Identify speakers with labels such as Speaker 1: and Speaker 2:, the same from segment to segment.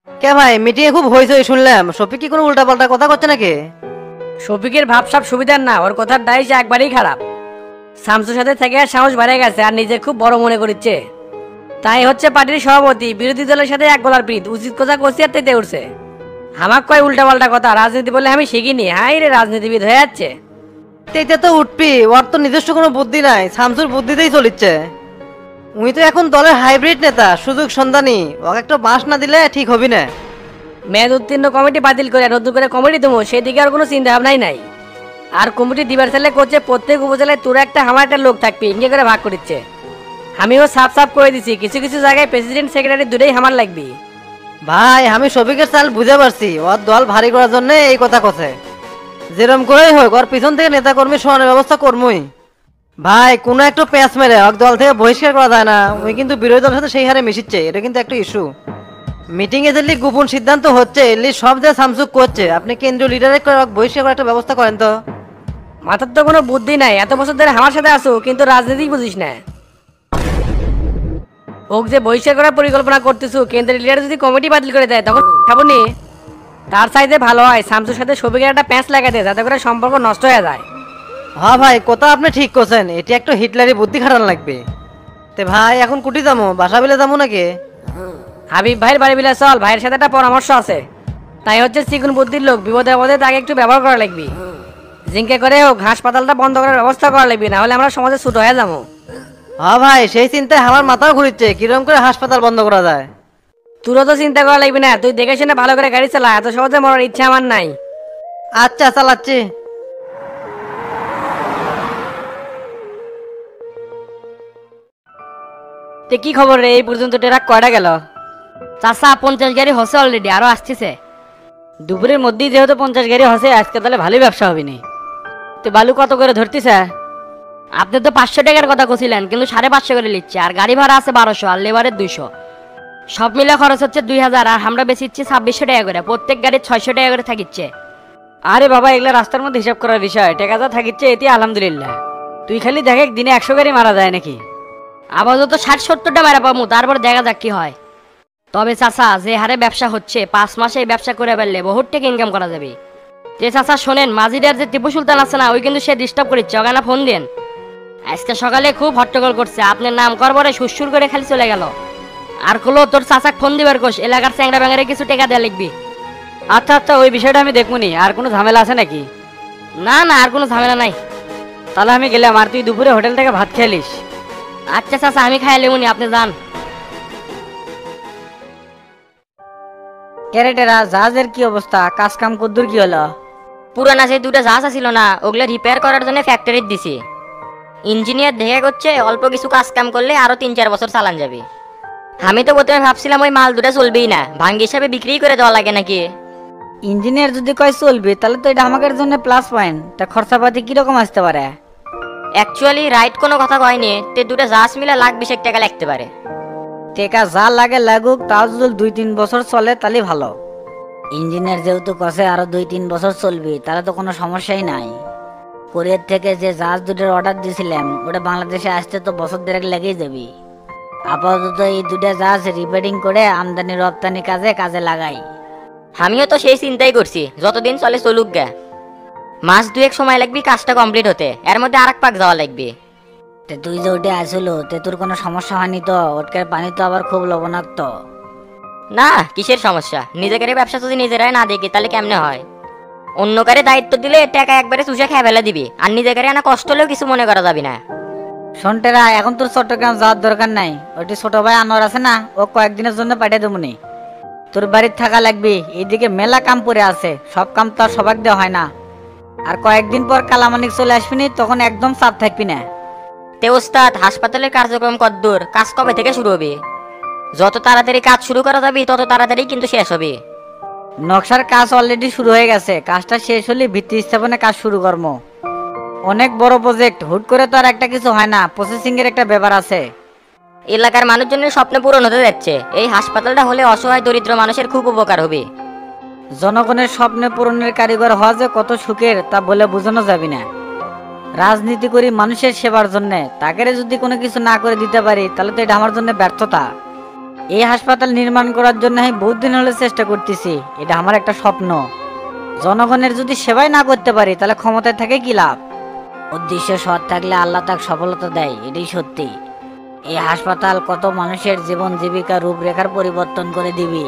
Speaker 1: কে ভাই, মিটিংয়ে খুব হয়েছে শুনলাম। শফিক কি কোনো উল্টাপাল্টা কথা করছে নাকি?
Speaker 2: শফিকের ভাবসাব সুবিধার না, ওর কথার ডাইস একবারেই খারাপ। শামসুর সাথে থেকে আর সাহস বেড়ে গেছে আর নিজে খুব বড় মনে করছে। তাই হচ্ছে পার্টির সভাপতি বিরোধী দলের সাথে এক গলার পিঠ, উচিত কথা করছি আর তেতে উঠছে। আমার কয় উল্টাপাল্টা কথা, রাজনীতি বলে আমি শিখিনি। হাই রে, রাজনীতিবিদ হয়ে যাচ্ছে।
Speaker 1: তেতে তো উঠবি, ওর তো নিজস্ব কোনো বুদ্ধি নাই, শামসুর বুদ্ধিতেই চলিচ্ছে। উনি তো এখন দলের হাইব্রিড নেতা, সুযোগ সন্ধানী। ওকে একটা বাঁশ না দিলে ঠিক হবি না।
Speaker 2: মেয়াদ উত্তীর্ণ কমিটি বাতিল করে নতুন করে কমিটি দেবো, সেদিকে আর কোনো চিন্তা ভাবনাই নাই। আর কমিটি দিবার ছেলে করছে প্রত্যেক উপজেলায় তোর একটা আমার একটা লোক থাকবে, ইঙ্গে করে ভাগ করিচ্ছে। আমিও সাফ সাফ করে দিছি, কিছু কিছু জায়গায় প্রেসিডেন্ট সেক্রেটারি দুটোই আমার লাগবে।
Speaker 1: ভাই, আমি শফিকের চাল বুঝে পারছি। ওর দল ভারী করার জন্য এই কথা কছে। যেরম করেই হোক ওর পিছন থেকে নেতা কর্মী সরানোর ব্যবস্থা করমই। ভাই, কোনো একটু প্যাঁচ মেরে ওর দল থেকে বহিষ্কার করা যায় না। ওই কিন্তু বিরোধী দলের সাথে সেই হারে মিশিচ্ছে, এটা কিন্তু একটা ইস্যু। মিটিং এ দিল্লি গোপন সিদ্ধান্ত হচ্ছে, এলি সব যে সামসুক করছে। আপনি কেন্দ্রীয় লিডারে বহিষ্কার করার একটা ব্যবস্থা করেন তো।
Speaker 2: মাথার তো কোনো বুদ্ধি নাই, এত বছর ধরে আমার সাথে আসো কিন্তু রাজনীতি বুঝিস না। ওক যে বহিষ্কার করার পরিকল্পনা করতেছো, কেন্দ্রের লিডার যদি কমিটি বাতিল করে দেয় তখন খাবনি। তার চাইতে ভালো হয় শামসুর সাথে শফিকের একটা প্যাঁচ লাগাই দেয়, যাতে করে সম্পর্ক নষ্ট হয়ে যায়।
Speaker 1: হ্যাঁ ভাই, কথা আপনি ঠিক করছেন। এটি একটা হিটলারি বুদ্ধি খাটান লাগবে। তে ভাই, এখন কুটি যাবো, বাসা বিলে যাবো নাকি?
Speaker 2: হাবিব ভাইয়ের বাড়ি বিলে চল, ভাইয়ের সাথে একটা পরামর্শ আছে। তাই হচ্ছে চিকুন বুদ্ধির লোক, বিপদে আপদে তাকে একটু ব্যবহার করা লাগবে। জিঙ্কে করে হোক হাসপাতালটা বন্ধ করার ব্যবস্থা করা লাগবে, না হলে আমরা সমাজে ছুট হয়ে যাবো।
Speaker 1: হ্যাঁ ভাই, সেই চিন্তায় আমার মাথাও ঘুরিচ্ছে, কিরকম করে হাসপাতাল বন্ধ করা যায়।
Speaker 2: তোরও তো চিন্তা করা লাগবে না, তুই দেখে শুনে ভালো করে গাড়ি চালা, এত সহজে মরার ইচ্ছা আমার নাই।
Speaker 1: আচ্ছা, চালাচ্ছি।
Speaker 2: তে কি খবর রে, এই পর্যন্ত ট্রাক কয়টা গেল?
Speaker 3: চাচা 50 গাড়ি হসে অলরেডি, আরো আসতেছে।
Speaker 2: দুপুরের মধ্যেই যেহেতু 50 গাড়ি হসে, আজকে তাহলে ভালোই ব্যবসা হবে নি। তো বালু কত করে ধরতেছে?
Speaker 3: আপনি তো 500 টাকার কথা কছিলেন, কিন্তু 550 করে নিচ্ছে। আর গাড়ি ভাড়া আছে 1200, আর লেবারের 200। সব মিলে খরচ হচ্ছে 2000। আর আমরা বেচিচ্ছি 2600 টাকা করে, প্রত্যেক গাড়ি 600 টাকা করে থাকিচ্ছে।
Speaker 2: আরে বাবা, এগুলা রাস্তার মধ্যে হিসাব করার বিষয়, টাকা যা থাকিচ্ছে এটি আলহামদুলিল্লাহ। তুই খালি দেখ দিনে 100 গাড়ি মারা যায় নাকি।
Speaker 3: আপাতত 60-70টা মারা পাবো, তারপর দেখা যাক কি হয়। তবে চাচা, যে হারে ব্যবসা হচ্ছে, 5 মাসে এই ব্যবসা করে ফেললে বহুত টাকা ইনকাম করা যাবে। যে চাচা শোনেন, মাঝিদের যে টিপু সুলতান আছে না, ওই কিন্তু সে ডিস্টার্ব করেছে, ওখানে ফোন দেন। আজকে সকালে খুব হট্টগোল করছে, আপনার নাম করবরে সুরসুর করে খালি চলে গেল। আর কলো তোর চাচাক ফোন দিবার কোষ, এলাকার চ্যাংরা ব্যাঙারে কিছু টাকা দেয়া লিখবি।
Speaker 2: আচ্ছা আচ্ছা, ওই বিষয়টা আমি দেখবনি। আর কোনো ঝামেলা আছে নাকি?
Speaker 3: না না, আর কোনো ঝামেলা নাই।
Speaker 2: তাহলে আমি গেলাম, আর তুই দুপুরে হোটেল থেকে ভাত খেলিস।
Speaker 3: আচ্ছা চাচা, আমি খাই লেবুনি, আপনি যান।
Speaker 2: ক্যারেটেরা জাহাজের কি অবস্থা, কাজ কাম কদ্দুর কি হলো?
Speaker 3: পুরানা সেই দুটো জাহাজ ছিল না, ওগুলো রিপেয়ার করার জন্য ফ্যাক্টরি দিছি। ইঞ্জিনিয়ার দেখে করছে, অল্প কিছু কাজ কাম করলে আরো 3-4 বছর চালান যাবে। আমি তো প্রথমে ভাবছিলাম ওই মাল দুটো চলবেই না, ভাঙ্গি হিসাবে বিক্রি করে দেওয়া লাগে নাকি।
Speaker 2: ইঞ্জিনিয়ার যদি কয় চলবে, তাহলে তো এটা আমাদের জন্য প্লাস পয়েন্ট। তা খরচাপাতি কিরকম আসতে পারে?
Speaker 3: অ্যাকচুয়ালি রাইট কোনো কথা কয়নি, তে দুটো জাহাজ মিলে লাখ 20 টাকা লাগতে পারে।
Speaker 2: টেকা যা লাগে লাগুক, তাও যদি 2-3 বছর চলে তাহলে ভালো। ইঞ্জিনিয়ার যেহেতু কষে আরো 2-3 বছর চলবে, তাহলে তো কোনো সমস্যাই নাই। কোরিয়ার থেকে যে জাহাজ দুটোর অর্ডার দিয়েছিলাম, ওটা বাংলাদেশে আসতে তো বছর দেড়েক লেগেই যাবে। আপাতত এই দুটো জাহাজ রিপেয়ারিং করে আমদানি রপ্তানি কাজে কাজে লাগাই।
Speaker 3: আমিও তো সেই চিন্তাই করছি, যতদিন চলে চলুক গে। মাস 2 সময় লাগবে কাজটা কমপ্লিট হতে, এর মধ্যে আরেক পাক যাওয়া লাগবে।
Speaker 2: তুই যে ওটা আসলো, তে তোর কোনো সমস্যা হয়নি তো? ওটকার পানি তো আবার খুব লবণাক্ত।
Speaker 3: না, কিসের সমস্যা? নিজেকে ব্যবসা যদি নিজেরাই না দেখি তাহলে কেমনে হয়? অন্য কারে দায়িত্ব দিলে টাকা একবারে চুষে খেয়ে ফেলে দিবি, আর নিজেকে না কষ্ট হলেও কিছু মনে করা যাবে না।
Speaker 2: শোনটেরা, এখন তোর চট্টগ্রাম যাওয়ার দরকার নাই। ওইটি ছোট ভাই আনোয়ার আছে না, ও কয়েকদিনের জন্য পাঠিয়ে দেবনি। তোর বাড়ির থাকা লাগবে, এইদিকে মেলা কাম পড়ে আছে, সব কাম তো আর সবাক দেওয়া হয় না। আর কয়েকদিন পর কালামানিক চলে আসবি, তখন একদম চাপ থাকবি না।
Speaker 3: তে ওস্তাদ, হাসপাতালের কার্যক্রম কদ্দূর? কাজ কবে থেকে শুরু হবে? যত তাড়াতাড়ি কাজ শুরু করা যাবে তত তাড়াতাড়ি কিন্তু শেষ হবে।
Speaker 2: নকশার কাজ অলরেডি শুরু হয়ে গেছে, কাজটা শেষ হলে ভিত্তি স্থাপনে কাজ শুরু করবো। অনেক বড় প্রজেক্ট, হুট করে তো আর একটা কিছু হয় না, প্রসেসিং এর একটা ব্যাপার আছে।
Speaker 3: এলাকার মানুষজনের স্বপ্ন পূরণ হতে যাচ্ছে, এই হাসপাতালটা হলে অসহায় দরিদ্র মানুষের খুব উপকার হবে।
Speaker 2: জনগণের স্বপ্ন পূরণের কারিগর হওয়া যে কত সুখের তা বলে বোঝানো যাবে না। রাজনীতি করি মানুষের সেবার জন্য, তাকে যদি কোনো কিছু না করে দিতে পারি তাহলে তো এটা আমার জন্য ব্যর্থতা। এই হাসপাতাল নির্মাণ করার জন্য আমি বহুত দিন হলে চেষ্টা করতেছি, এটা আমার একটা স্বপ্ন। জনগণের যদি সেবাই না করতে পারি তাহলে ক্ষমতায় থাকে কি লাভ? উদ্দেশ্য সৎ থাকলে আল্লাহ তাকে সফলতা দেয়, এটাই সত্যি। এই হাসপাতাল কত মানুষের জীবন জীবিকা রূপরেখার পরিবর্তন করে দিবি।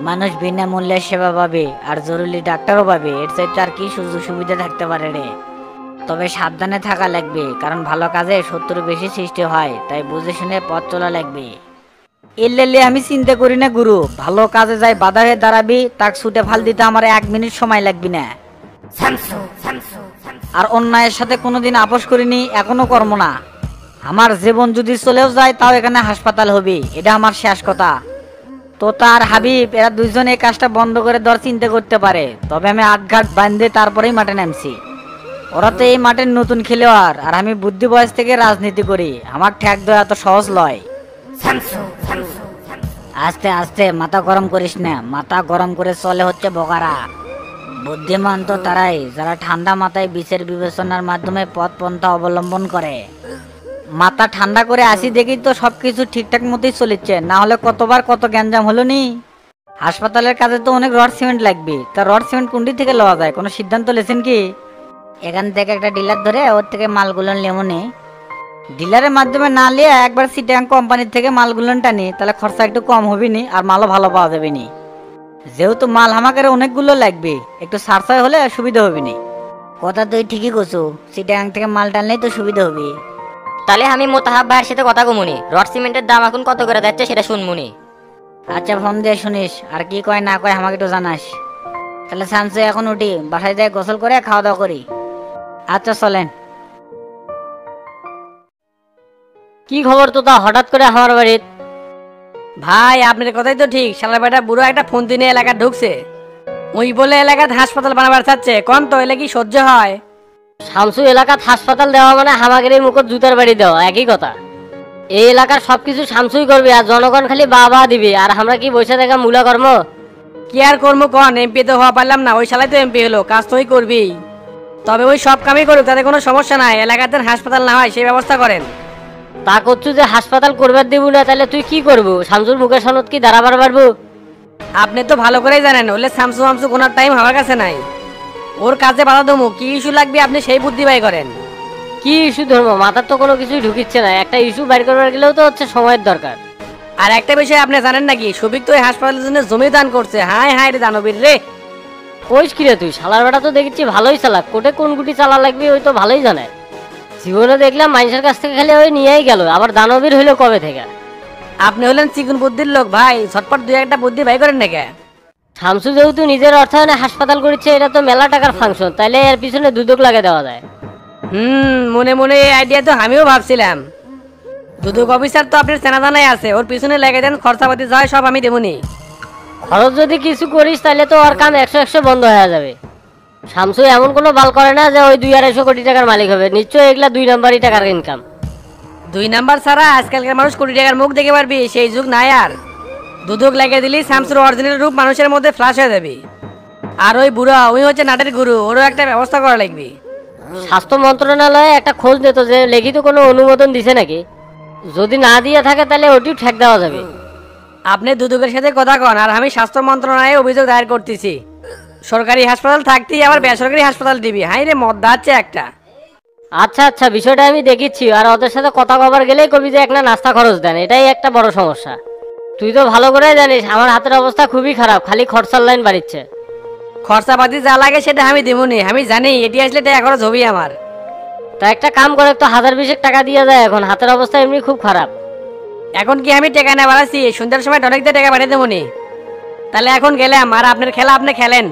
Speaker 2: মানুষ বিনামূল্যে সেবা পাবে আর জরুরি ডাক্তারও পাবে, এর চাইতে আর কি সুযোগ সুবিধা থাকতে পারে রে। তবে সাবধানে থাকা লাগবে, কারণ ভালো কাজে শত্রু বেশি সৃষ্টি হয়, তাই বুঝে শুনে পথ চলা লাগবে। এলে আমি চিন্তা করি না গুরু, ভালো কাজে যাই বাধা হয়ে দাঁড়াবি, তাক ছুটে ফাল দিতে আমার 1 মিনিট সময় লাগবে না। আর অন্যায়ের সাথে কোনোদিন আপোষ করিনি, এখনো কর্ম না। আমার জীবন যদি চলেও যায় তাও এখানে হাসপাতাল হবে, এটা আমার শেষ কথা। তো তার হাবিব এরা দুইজনে এই কাজটা বন্ধ করে দেওয়ার চিন্তা করতে পারে, তবে আমি আটঘাট বাঁধে তারপরেই মাঠে নামছি। ওরা তো এই মাঠের নতুন খেলোয়াড়, আর আমি বুদ্ধি বয়স থেকে রাজনীতি করি, আমার ঠ্যাক দেওয়া এত সহজ লয়। আস্তে আস্তে মাথা গরম করিস না, মাথা গরম করে চলে হচ্ছে বোকারা। বুদ্ধিমান তো তারাই যারা ঠান্ডা মাথায় বিচার বিবেচনার মাধ্যমে পথ পন্থা অবলম্বন করে। মাথা ঠান্ডা করে আসি দেখি তো সবকিছু ঠিকঠাক মতোই চলেছে, না হলে কতবার কত গ্যাঞ্জাম হলো নি। হাসপাতালের কাজে তো অনেক রড সিমেন্ট লাগবে, তা রড সিমেন্ট কোনটি থেকে লওয়া যায়, কোনো সিদ্ধান্ত লেছেন কি? এখান থেকে একটা ডিলার ধরে ওর থেকে মালগুলো লেমনে, ডিলারের মাধ্যমে না নিয়ে একবার সিটাং কোম্পানির থেকে মালগুলো টানি, তাহলে খরচা একটু কম হবে নি আর মালও ভালো পাওয়া যাবে নি। যেহেতু মাল হামাকের অনেকগুলো লাগবে, একটু সারসাই হলে সুবিধা হবে নি। কথা তুই ঠিকই কছু, সিটাং থেকে মাল টানলেই তো সুবিধা হবে।
Speaker 4: তাহলে আমি মোতাহাব ভাইয়ের সাথে কথা কমুনি, রড সিমেন্টের দাম এখন কত করে যাচ্ছে সেটা শুনমুনি।
Speaker 2: আচ্ছা ফোন দিয়ে শুনিস, আর কি কয় না কয় আমাকে একটু জানাস। তাহলে শামসু এখন উঠি, বাসায় যাই গোসল করে খাওয়া দাওয়া করি। আচ্ছা চলেন।
Speaker 3: কি খবর তো তা হঠাৎ করে আমার বাড়ির?
Speaker 5: ভাই আপনার কথাই তো ঠিক, শালা বেটা বুড়ো একটা ফোন দিনে এলাকা ঢুকছে, ওই বলে এলাকাত হাসপাতাল বানাবার চাচ্ছে, কোন তো এলে কি সহ্য হয়?
Speaker 3: শামসু এলাকাত হাসপাতাল দেওয়া মানে হামাগের মুখত জুতার বাড়ি দেওয়া, একই কথা। এই এলাকার সবকিছু শামসুই করবে আর জনগণ খালি বাবা দিবে, আর আমরা কি বসে দেখা মূলা কর্ম?
Speaker 5: কি আর কর্ম কন, এমপি তো হওয়া পারলাম না, ওই শালাই তো এমপি হলো, কাজ তোই করবি। তবে ওই সব কামই করুক, তাতে কোনো সমস্যা নাই, এলাকাতে হাসপাতাল না হয় সেই ব্যবস্থা করেন।
Speaker 3: তা করছু যে হাসপাতাল করবার দিব না, তাহলে তুই কি করবো? শামসুর মুখের সনদ কি দাঁড়াবার পারবো?
Speaker 5: আপনি তো ভালো করেই জানেন, ওলে শামসু মামসু কোনার টাইম আমার কাছে নাই, ওর কাজে বাধা দমু, কি ইস্যু লাগবে আপনি সেই বুদ্ধি বাই করেন।
Speaker 3: কি ইস্যু ধর্ম, মাথার তো কোনো কিছুই ঢুকিচ্ছে না, একটা ইস্যু বাইর করবার গেলেও তো হচ্ছে সময়ের দরকার।
Speaker 5: আর একটা বিষয় আপনি জানেন নাকি, সবিক তো এই হাসপাতালের জন্য জমি দান করছে, হাই হাই রে দানবীর রে।
Speaker 3: কইস কিরে তুই? শালার বেটা তো দেখছি ভালোই চালাক, কোটে কোন গুটি চালা লাগবে ওই তো ভালোই জানে। জীবনে দেখলাম মানুষের কাছ থেকে খালি ওই নিয়েই গেল, আবার দানবীর হইলো কবে থেকে?
Speaker 5: আপনি হলেন চিকুন বুদ্ধির লোক ভাই, ঝটপট দুই একটা বুদ্ধি বাই করেন নাকি?
Speaker 3: শামসু যেহেতু নিজের অর্থায়নে হাসপাতাল করেছে, এটা তো মেলা টাকার ফাংশন, তাইলে এর পিছনে দুদক লাগে দেওয়া যায়।
Speaker 5: মনে মনে এই আইডিয়া তো আমিও ভাবছিলাম। দুদক অফিসার তো আপনার চেনা জানাই আছে, ওর পিছনে লেগে দেন, খরচাপাতি যায় সব আমি দেবনি।
Speaker 3: খরচ যদি কিছু করিস তাহলে তো ওর কাম 100 বন্ধ হয়ে যাবে। শামসু এমন কোনো বাল করে না যে ওই 2-250 কোটি টাকার মালিক হবে, নিশ্চয়ই এগুলা 2 নাম্বারই টাকার ইনকাম।
Speaker 5: 2 নাম্বার ছাড়া আজকালকার মানুষ কোটি টাকার মুখ দেখে পারবি, সেই যুগ নাই আর। দুদক লাগিয়ে দিলি শামসুর অরিজিনাল রূপ মানুষের মধ্যে ফ্লাশ হয়ে যাবে। আর ওই বুড়া ওই হচ্ছে নাটের গুরু, ওরও একটা ব্যবস্থা করা লাগবে।
Speaker 3: স্বাস্থ্য মন্ত্রণালয়ে একটা খোঁজ নিত যে লিখিত কোনো অনুমোদন দিছে নাকি, যদি না দিয়ে থাকে তাহলে ওটিও ঠেক দেওয়া যাবে।
Speaker 5: আপনি দুদকের সাথে কথা কন, আর আমি স্বাস্থ্য মন্ত্রণালয়ে অভিযোগ দায়ের করতেছি। সরকারি হাসপাতাল থাকতেই আবার বেসরকারি হাসপাতাল দিবি, হাই রে মদ দাচ্ছে একটা।
Speaker 3: আচ্ছা আচ্ছা, বিষয়টা আমি দেখিচ্ছি, আর ওদের সাথে কথা কবার গেলেই কবি যে একটা নাস্তা খরচ দেন, এটাই একটা বড় সমস্যা। তুই তো ভালো করে জানিস আমার হাতের অবস্থা খুবই খারাপ, খালি খরচার লাইন বাড়িচ্ছে।
Speaker 5: খরচাপাতি যা লাগে সেটা আমি দেবনি, আমি জানি এটি আসলে টাকা খরচ হবি আমার।
Speaker 3: তা একটা কাম করে তো 1000-20 টাকা দিয়ে যায়, এখন হাতের অবস্থা এমনি খুব খারাপ।
Speaker 5: এখন কি আমি টাকা না বাড়াচ্ছি, সন্ধ্যার সময় অনেক টাকা বাড়িয়ে দেবনি। তাহলে এখন গেলাম, আর আপনার খেলা আপনি খেলেন।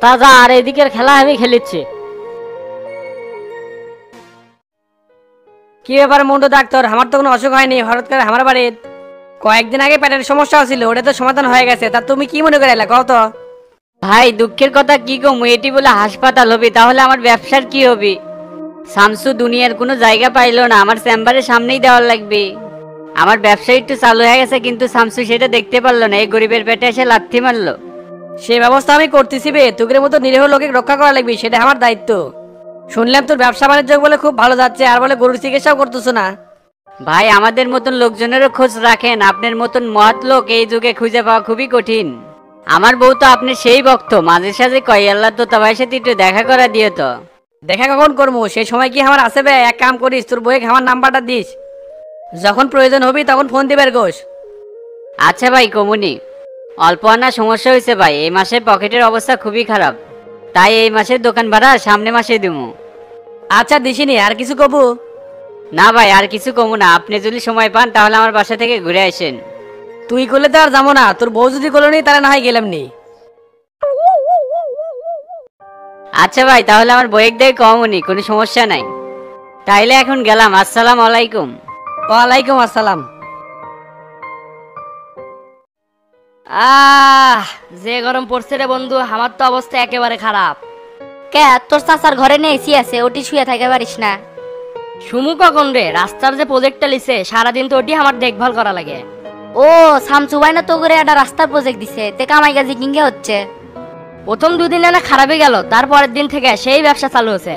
Speaker 3: তা যা, আর এদিকের খেলা আমি খেলিচ্ছি।
Speaker 5: কি ব্যাপার মুন্ডু ডাক্তার, আমার তো কোনো অসুখ হয়নি, হঠাৎ করে আমার বাড়ির কয়েকদিন আগে পেটের সমস্যা ছিল, ওটা তো সমাধান হয়ে গেছে, তা তুমি কি মনে করে এলা কও তো?
Speaker 2: ভাই দুঃখের কথা কি কম, এটি বলে হাসপাতাল হবে, তাহলে আমার ব্যবসার কি হবে? শামসু দুনিয়ার কোনো জায়গা পাইলো না, আমার চেম্বারের সামনেই দেওয়ার লাগবে। আমার ব্যবসা একটু চালু হয়ে গেছে, কিন্তু শামসু সেটা দেখতে পারলো না, এই গরিবের পেটে এসে লাথি মারলো।
Speaker 5: সে ব্যবস্থা আমি করতেছি বে, তোদের মতো নিরীহ লোকে রক্ষা করা লাগবে, সেটা আমার দায়িত্ব। শুনলাম তোর ব্যবসা বাণিজ্য বলে খুব ভালো যাচ্ছে, আর বলে গরুর চিকিৎসাও করতেছো না।
Speaker 6: ভাই আমাদের মতন লোকজনেরও খোঁজ রাখেন, আপনার মতন মহৎ লোক এই যুগে খুঁজে পাওয়া খুবই কঠিন। আমার বউ তো আপনি সেই ভক্ত, মাঝে সাঝে কয় আল্লাহ তো ভাইয়ের সাথে একটু দেখা করা দিও তো।
Speaker 5: দেখা কখন করবো, সেই সময় কি আমার আসবে? এক কাম করিস, তোর বইয়ে আমার নাম্বারটা দিস, যখন প্রয়োজন হবি তখন ফোন দিবার গোস।
Speaker 6: আচ্ছা ভাই কমুনি। অল্প আনা সমস্যা হয়েছে ভাই, এই মাসে পকেটের অবস্থা খুবই খারাপ, তাই এই মাসের দোকান ভাড়া সামনে মাসে দিমু।
Speaker 5: আচ্ছা দিসিনি, আর কিছু কবু?
Speaker 6: না ভাই আর কিছু কমু না, আপনি যদি সময় পান তাহলে আমার বাসা থেকে ঘুরে আসেন।
Speaker 5: তুই করলে তো আর যাবো না, তোর বউ যদি করলো নি তাহলে না হয় গেলাম নি।
Speaker 6: আচ্ছা ভাই তাহলে আমার বইয়ের দিয়ে কমুনি, কোনো সমস্যা নাই। তাইলে এখন গেলাম, আসসালামু আলাইকুম।
Speaker 5: ওয়ালাইকুম আসসালাম।
Speaker 3: যে গরম পড়ছে রে বন্ধু, আমার তো অবস্থা একেবারে খারাপ।
Speaker 4: কে তোর চাচার ঘরে নিয়ে এসি আছে, ওটি শুয়ে থাকতে পারিস না?
Speaker 3: সুমু কখন রে? রাস্তার যে প্রজেক্টটা লিছে সারাদিন তো ওটি আমার দেখভাল করা লাগে।
Speaker 4: ও শামসু ভাই না তো করে একটা রাস্তার প্রজেক্ট দিছে, তে কামাই কাজি কিংগে হচ্ছে?
Speaker 3: প্রথম দুদিন না খারাপই গেল, তারপরের দিন থেকে সেই ব্যবসা চালু হয়েছে।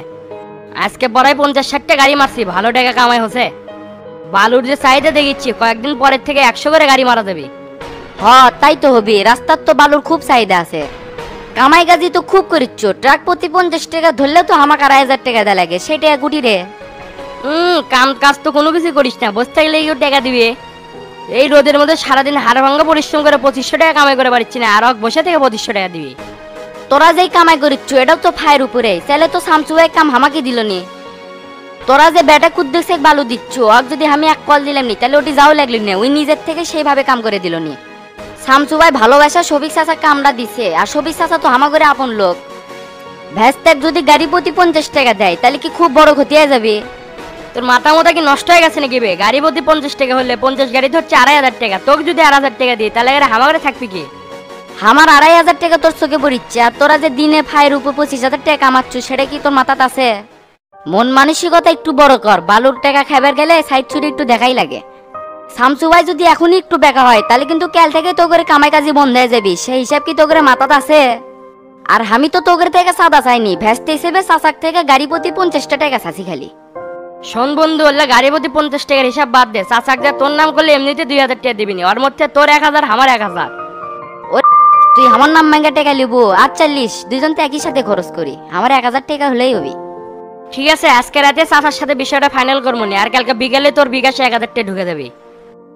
Speaker 3: আজকে পরে 50-60টা গাড়ি মারছি, ভালো টাকা কামাই হচ্ছে। বালুর যে চাহিদা দেখিচ্ছি, কয়েকদিন পরের থেকে 100 করে গাড়ি মারা যাবে।
Speaker 4: হ তাই তো হবে, রাস্তার তো বালুর খুব চাহিদা আছে। কামাই কাজি তো খুব করিচ্ছ, ট্রাক প্রতি 50 টাকা ধরলে তো আমাকে 2,500 টাকা দেওয়া লাগে, সেটা গুটি রে।
Speaker 3: কাম কাজ তো কোনো কিছু করিস না, বসে থাকলে কেউ টাকা দিবে? এই রোদের মধ্যে সারাদিন হাড় ভাঙ্গা পরিশ্রম করে 2500 টাকা কামাই করে পারছি না, আর বসে থেকে 2500 টাকা দিবি?
Speaker 4: তোরা যেই কামাই করিচ্ছ এটাও তো ফায়ের উপরে, তাহলে তো শামসু ভাই কাম হামাকে দিল নি। তোরা যে বেটা কুদ্দেশে বালু দিচ্ছ, আর যদি আমি এক কল দিলাম নি তাহলে ওটি যাও লাগলি না, ওই নিজের থেকে সেইভাবে কাম করে দিল নি। শামসু ভাই ভালোবাসা সবিক চাচা কামড়া দিছে, আর সবিক চাচা তো হামা করে আপন লোক। ভ্যাস্ত্যাক যদি গাড়ি প্রতি 50 টাকা দেয় তাহলে কি খুব বড় ক্ষতি হয়ে যাবে?
Speaker 3: তোর মাথা মোটা কি নষ্ট হয়ে গেছে নাকি বে? গাড়ি প্রতি 50 টাকা হলে 50 গাড়ি ধরছে 2,500 টাকা, তোকে যদি 2,500 টাকা দিই তাহলে হামাগরে থাকবি কি?
Speaker 4: আমার 2,500 টাকা তোর চোখে পড়িচ্ছে, আর তোরা যে দিনে ফায়ের উপর 25,000 টাকা কামাচ্ছ, সেটা কি তোর মাথাতে আছে? মন মানসিকতা একটু বড় কর, বালুর টাকা খাবার গেলে সাইড ছুরি একটু দেখাই লাগে। শামসু ভাই যদি এখনই একটু বেকা হয় তাহলে কিন্তু কাল থেকে তো করে কামাই কাজি বন্ধ হয়ে যাবি, সেই হিসাব কি তো করে মাথাতে আছে? আর আমি তো তোদের থেকে সাদা চাইনি, ভ্যাস্তে হিসেবে চাচাক থেকে গাড়ি প্রতি 50 টাকা চাচ্ছি খালি।
Speaker 3: শোন বন্ধু, ওল্লা গাড়ি প্রতি 50 টাকার হিসাব বাদ দে, চাচাক যা তোর নাম করলে এমনিতে 2,000 টাকা দিবি নি, ওর মধ্যে তোর 1,000 আমার 1,000।
Speaker 4: তুই আমার নাম মাঙ্গা টাকা লিবো আর 40, দুইজন তো একই সাথে খরচ করি, আমার 1,000 টাকা হলেই হবে।
Speaker 3: ঠিক আছে, আজকে রাতে চাচার সাথে বিষয়টা ফাইনাল করবো নি, আর কালকে বিকেলে তোর বিকাশে 1,000 টাকা ঢুকে যাবি।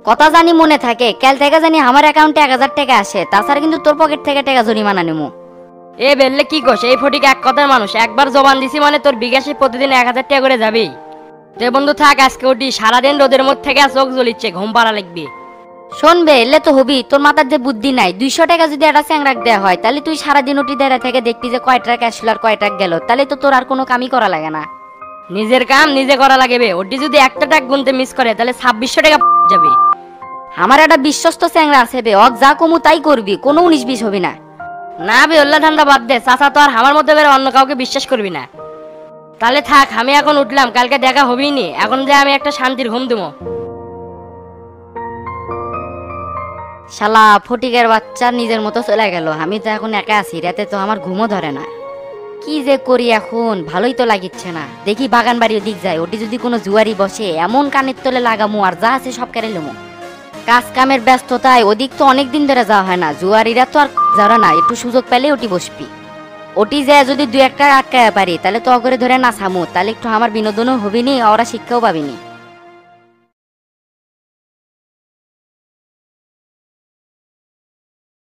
Speaker 4: কথা জানি মনে থাকে, কাল থেকে জানি আমার অ্যাকাউন্টে 1,000 টাকা আসে, তাছাড়া কিন্তু তোর পকেট থেকে টাকা জরিমানা নেবো।
Speaker 3: এ বেললে কি কোস? এই ফটিকে এক কথার মানুষ, একবার জবান দিছি মানে তোর বিকাশে প্রতিদিন 1,000 টাকা করে যাবি। তো বন্ধু থাক, আজকে ওটি সারাদিন রোদের মধ্যে থেকে চোখ জ্বলিচ্ছে, ঘুম পাড়া লাগবি।
Speaker 4: শোনবে এলে তো হবি, তোর মাথার যে বুদ্ধি নাই, 200 টাকা যদি একটা স্যাংরাক দেওয়া হয় তাহলে তুই সারাদিন ওটি দেড়া থেকে দেখবি যে কয় টাকা আসলো আর কয় টাকা গেল, তাহলে তো তোর আর কোনো কামই করা লাগে না।
Speaker 3: নিজের কাম নিজে করা লাগবে, ওটি যদি একটা টাক গুনতে মিস করে তাহলে 2600 টাকা যাবে।
Speaker 4: আমার একটা বিশ্বস্ত স্যাংরা আছে বে, অক যা কমু তাই করবি, কোনো 19-20 হবি না।
Speaker 3: না বে, ওল্লা ধান্দা বাদ দে, চাচা তো আর আমার মধ্যে বের অন্য কাউকে বিশ্বাস করবি না। তাহলে থাক, আমি এখন উঠলাম, কালকে দেখা হবেই নি, এখন যে আমি একটা শান্তির ঘুম দেবো।
Speaker 4: শালা ফটিকের বাচ্চা নিজের মতো চলে গেল, আমি তো এখন একা আছি, রাতে তো আমার ঘুমও ধরে না। কি যে করি এখন, ভালোই তো লাগিচ্ছে না। দেখি বাগান বাড়ি ওদিক যায়, ওটি যদি কোনো জুয়ারি বসে এমন কানের তলে লাগামু আর যা আছে সব কেড়ে লমু। কাজ কামের ব্যস্ততায় ওদিক তো অনেক দিন ধরে যাওয়া হয় না, জুয়ারিরা তো আর যারা না, একটু সুযোগ পেলে ওটি বসবি। ওটি যায় যদি 2-1 টাকা আটকায় পারি তাহলে তো অগরে ধরে না সামু, তাহলে একটু আমার বিনোদনও হবিনি, ওরা শিক্ষাও পাবিনি।